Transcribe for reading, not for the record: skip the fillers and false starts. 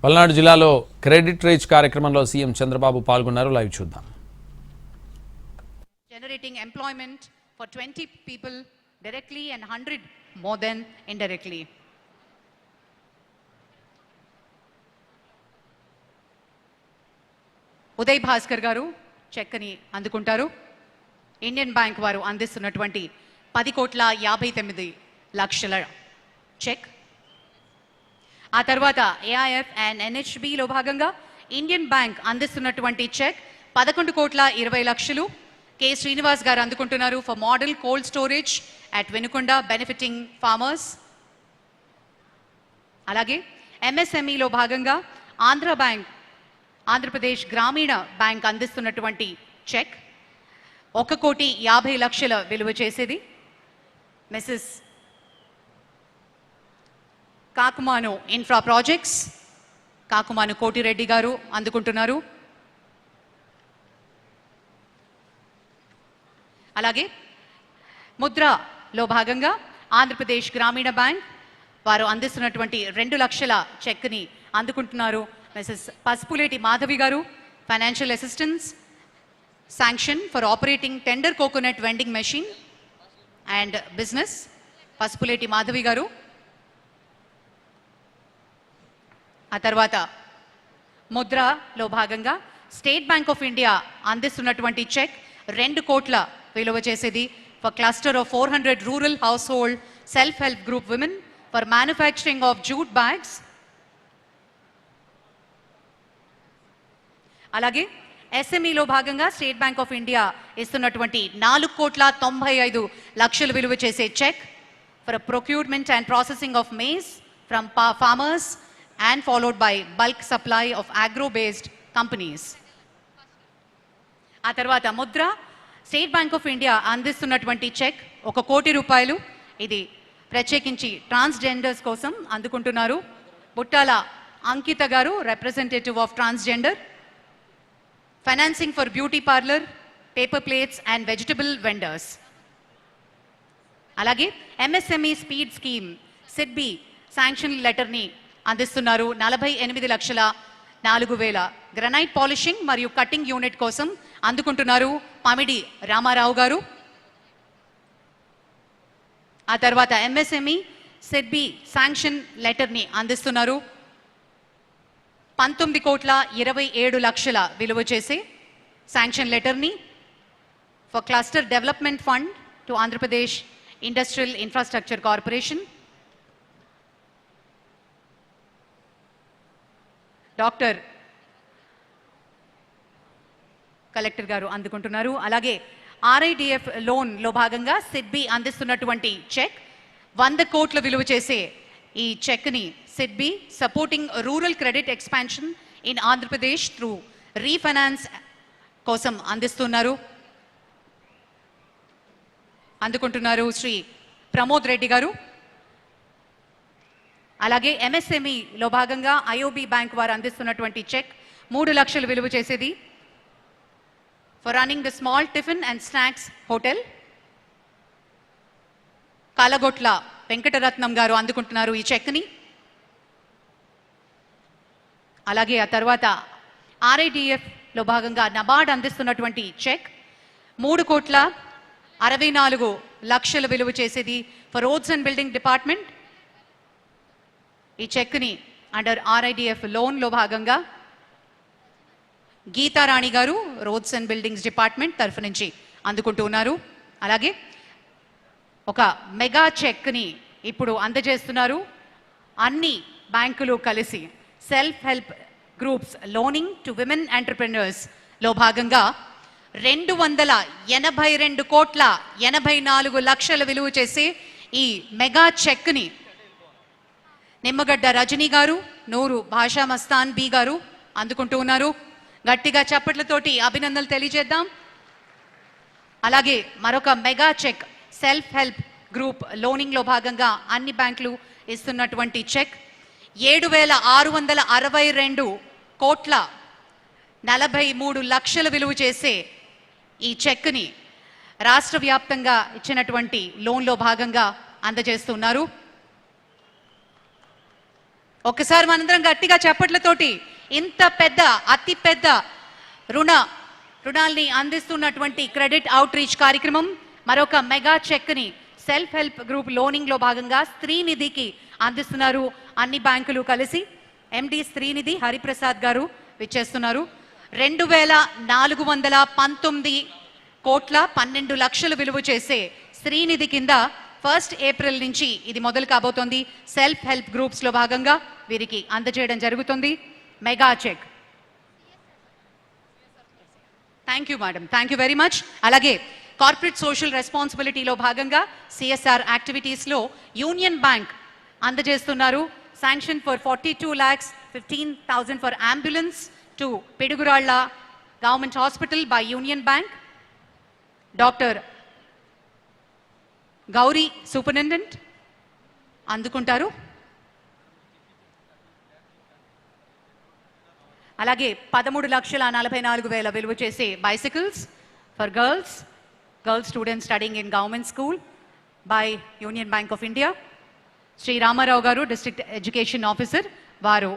పల్నాడు జిల్లాలో credit reach కార్యక్రమంలో CM Chandrababu పాల్గొన్నారు. లైవ్ చూద్దాం. Generating employment for 20 people directly and 100 more than indirectly. Uday Bhaskar గారు చెక్ ని అందుకుంటారు. ఇండియన్ బ్యాంక్ వారు అందిస్తున్నటువంటి 10,59,00,000 చెక్. ఆ తర్వాత ఏఐఎఫ్ అండ్ ఎన్హెచ్బిలో భాగంగా ఇండియన్ బ్యాంక్ అందిస్తున్నటువంటి చెక్ 11,20,00,000 కె శ్రీనివాస్ గారు అందుకుంటున్నారు for model cold storage at Venukonda benefiting farmers. అలాగే ఎంఎస్ఎంఈలో భాగంగా ఆంధ్రప్రదేశ్ గ్రామీణ బ్యాంక్ అందిస్తున్నటువంటి చెక్ 1,50,00,000 విలువ చేసేది. Mrs Kakumanu infra projects Kakumanu Koti Reddy గారు అందుకుంటున్నారు. అలాగే ముద్రలో భాగంగా ఆంధ్రప్రదేశ్ గ్రామీణ బ్యాంక్ వారు అందిస్తున్నటువంటి 2 లక్షల చెక్ని అందుకుంటున్నారు. మిసెస్ పసుపులేటి మాధవి గారు financial assistance sanction for operating tender coconut vending machine and business. Pasupuleti Madhavi గారు. ఆ తర్వాత ముద్రలో భాగంగా స్టేట్ బ్యాంక్ ఆఫ్ ఇండియా అందిస్తున్నటువంటి చెక్ 2 కోట్ల విలువ చేసేది for cluster of 400 rural house hold self help group women for manufacturing of jute bags. అలాగే ఎస్ఎంఈలో భాగంగా స్టేట్ బ్యాంక్ ఆఫ్ ఇండియా ఇస్తున్నటువంటి 4,95,00,000 విలువ చేసే check for procurement and processing of maize from farmers and followed by bulk supply of agro-based companies. ఆ తర్వాత Mudra state bank of India అందిస్తున్నటువంటి check 1 కోటి రూపాయలు. ఇది ప్రత్యేకించి ట్రాన్స్జెండర్స్ కోసం అందుకుంటున్నారు. Buttala Ankita garu representative of transgender. Financing for beauty parlour, paper plates and vegetable vendors. అలాగే MSME speed scheme SIDBI sanction లెటర్ని అందిస్తున్నారు 48,04,000 గ్రనైట్ పాలిషింగ్ మరియు కటింగ్ యూనిట్ కోసం అందుకుంటున్నారు పామిడి రామారావు గారు. ఆ తర్వాత ఎంఎస్ఎంఈ సిడ్బి శాంక్షన్ లెటర్ని అందిస్తున్నారు 19,27,00,000 విలువ చేసే శాంక్షన్ లెటర్ని for cluster development fund to Andhra Pradesh industrial infrastructure corporation. Doctor collector garu అందుకుంటున్నారు. అలాగే ఆర్ఐడిఎఫ్ లోన్లో భాగంగా సిడ్బి అందిస్తున్నటువంటి చెక్ 100 కోట్ల విలువ చేసే ఈ చెక్ని SIDBI supporting rural credit expansion in Andhra Pradesh through refinance కోసం అందుకుంటున్నారు శ్రీ ప్రమోద్ రెడ్డి గారు. అలాగే ఎంఎస్ఎంఈలో భాగంగా ఐఓబి బ్యాంక్ వారు అందిస్తున్నటువంటి చెక్ 3 లక్షలు విలువ చేసేది for running the small tiffin and snacks hotel. Kalagotla Venkataratnam garu అందుకుంటున్నారు ఈ చెక్ని. అలాగే ఆ తర్వాత ఆర్ఐడిఎఫ్లో భాగంగా నబార్డ్ అందిస్తున్నటువంటి చెక్ 3,64,00,000 విలువ చేసేది for roads and building department. ఈ చెక్ని అండర్ ఆర్ఐడిఎఫ్ లోన్లో భాగంగా గీతారాణి గారు రోడ్స్ అండ్ బిల్డింగ్స్ డిపార్ట్మెంట్ తరఫు నుంచి అందుకుంటూ ఉన్నారు. అలాగే ఒక మెగా చెక్ని ఇప్పుడు అందజేస్తున్నారు అన్ని బ్యాంకులు కలిసి self help groups loaning to women ఎంటర్ప్రెన్యూర్స్లో భాగంగా 282,84,00,000 విలువ చేసి ఈ మెగా చెక్ని నిమ్మగడ్డ రజనీ గారు, నూరు భాషా మస్తాన్ బి గారు అందుకుంటూ ఉన్నారు. గట్టిగా చప్పట్లతోటి అభినందనలు తెలియజేద్దాం. అలాగే మరొక mega cheque self help group లోనింగ్లో భాగంగా అన్ని బ్యాంకులు ఇస్తున్నటువంటి చెక్ 7,662,43,00,000 విలువ చేసే ఈ చెక్ని రాష్ట్ర వ్యాప్తంగా ఇచ్చినటువంటి లోన్లో భాగంగా అందజేస్తున్నారు. ఒక్కసారి మనందరం గట్టిగా చప్పట్లతోటి ఇంత పెద్ద అతి పెద్ద రుణాల్ని అందిస్తున్నటువంటి క్రెడిట్ అవుట్ రీచ్ కార్యక్రమం మరొక మెగా చెక్ని సెల్ఫ్ హెల్ప్ గ్రూప్ లోనింగ్ లో భాగంగా స్త్రీనిధికి అందిస్తున్నారు. అన్ని బ్యాంకులు కలిసి ఎండి స్త్రీనిధి హరిప్రసాద్ గారు విచ్చేస్తున్నారు. 2419 కోట్ల 12 లక్షలు విలువ చేసే శ్రీనిధి కింద 1 ఏప్రిల్ నుంచి ఇది మొదలు కాబోతోంది. సెల్ఫ్ హెల్ప్ గ్రూప్స్ లో భాగంగా వీరికి అందజేయడం జరుగుతుంది mega check. Thank you madam, thank you very much. అలాగే కార్పొరేట్ సోషల్ రెస్పాన్సిబిలిటీలో భాగంగా సిఎస్ఆర్ యాక్టివిటీస్లో యూనియన్ బ్యాంక్ అందజేస్తున్నారు sanction for 42,15,000 for ambulance to Piduguralla government hospital by Union Bank. Doctor Gauri superintendent అందుకుంటారు. అలాగే 13,44,000 విలువ చేసే bicycles for girls students studying in government school by Union Bank of India. Shri Ramarao గారు డిస్ట్రిక్ట్ ఎడ్యుకేషన్ ఆఫీసర్ వారు